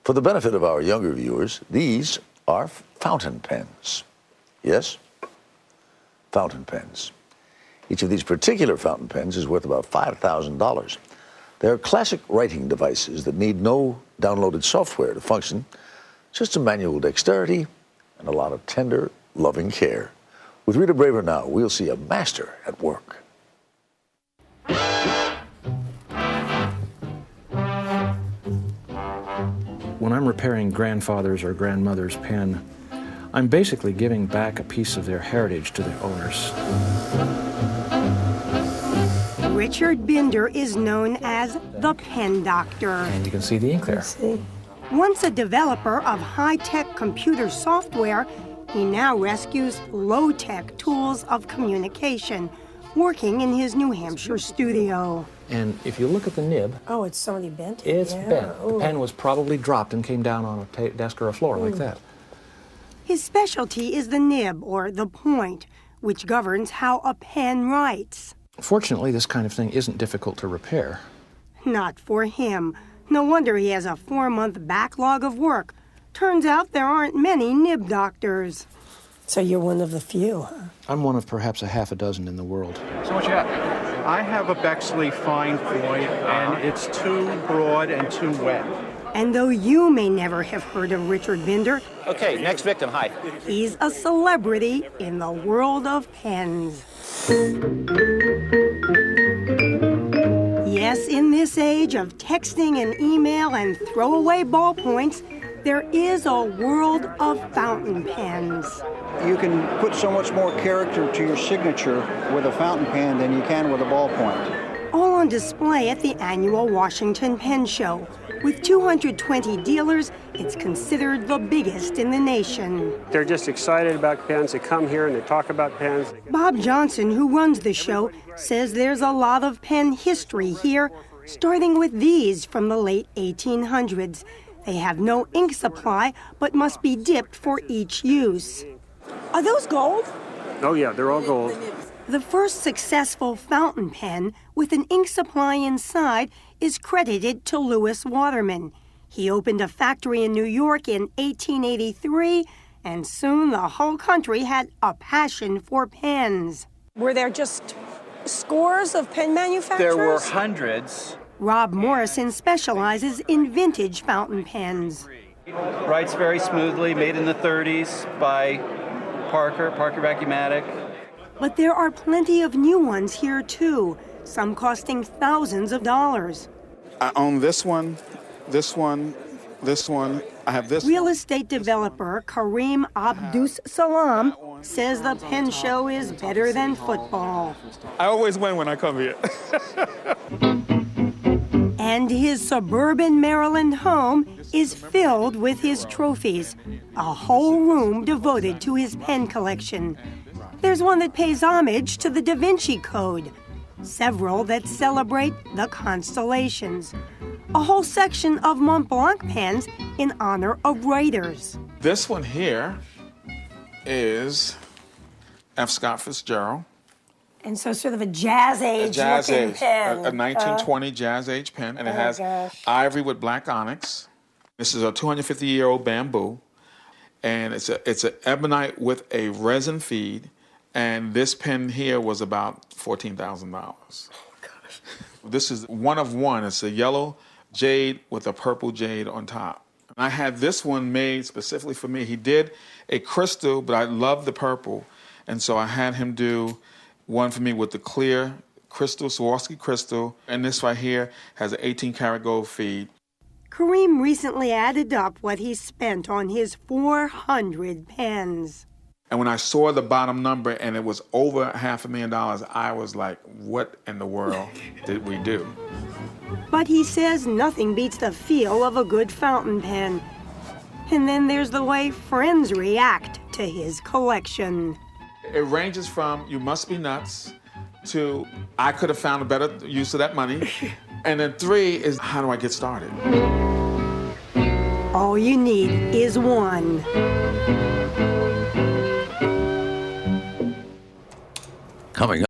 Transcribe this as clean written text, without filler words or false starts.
For the benefit of our younger viewers, these are fountain pens. Yes? Fountain pens. Each of these particular fountain pens is worth about $5,000. They're classic writing devices that need no downloaded software to function, just a manual dexterity and a lot of tender, loving care. With Rita Braver now, we'll see a master at work. When I'm repairing grandfather's or grandmother's pen, I'm basically giving back a piece of their heritage to the owners. Richard Binder is known as the Pen Doctor. And you can see the ink there. Once a developer of high-tech computer software, he now rescues low-tech tools of communication, working in his New Hampshire studio. And if you look at the nib... Oh, it's already bent? It's bent. Ooh. The pen was probably dropped and came down on a desk or a floor like that. His specialty is the nib, or the point, which governs how a pen writes. Fortunately, this kind of thing isn't difficult to repair. Not for him. No wonder he has a 4-month backlog of work. Turns out there aren't many nib doctors. So you're one of the few, huh? I'm one of perhaps a half a dozen in the world. So what you got? I have a Bexley fine point, and it's too broad and too wet. And though you may never have heard of Richard Binder... Okay, next victim, hi. He's a celebrity in the world of pens. Yes, in this age of texting and email and throwaway ballpoints, there is a world of fountain pens. You can put so much more character to your signature with a fountain pen than you can with a ballpoint. All on display at the annual Washington Pen Show. With 220 dealers, it's considered the biggest in the nation. They're just excited about pens. They come here and they talk about pens. Bob Johnson, who runs the show, says there's a lot of pen history here, starting with these from the late 1800s. They have no ink supply, but must be dipped for each use. Are those gold? Oh, yeah, they're all gold. The first successful fountain pen with an ink supply inside is credited to Lewis Waterman. He opened a factory in New York in 1883, and soon the whole country had a passion for pens. Were there just scores of pen manufacturers? There were hundreds. Rob Morrison specializes in vintage fountain pens. Writes very smoothly, made in the 30s by Parker Vacuumatic. But there are plenty of new ones here, too, some costing thousands of dollars. I own this one, this one, this one. I have this. Real estate developer Kareem Abdus Salam says the pen show is better than football. I always win when I come here. And his suburban Maryland home is filled with his trophies, a whole room devoted to his pen collection. There's one that pays homage to the Da Vinci Code, several that celebrate the constellations, a whole section of Mont Blanc pens in honor of writers. This one here is F. Scott Fitzgerald. And so sort of a jazz age looking pen. A 1920 jazz age pen, and it has ivory with black onyx. This is a 250-year-old bamboo, and it's an ebonite with a resin feed, and this pen here was about $14,000. Oh, gosh. This is one of one. It's a yellow jade with a purple jade on top. And I had this one made specifically for me. He did a crystal, but I love the purple, and so I had him do one for me with the clear crystal, Swarovski crystal, and this right here has an 18-karat gold feed. Kareem recently added up what he spent on his 400 pens. And when I saw the bottom number and it was over $500,000, I was like, what in the world did we do? But he says nothing beats the feel of a good fountain pen. And then there's the way friends react to his collection. It ranges from, you must be nuts, to, I could have found a better use of that money. And then 3 is, how do I get started? All you need is one. Coming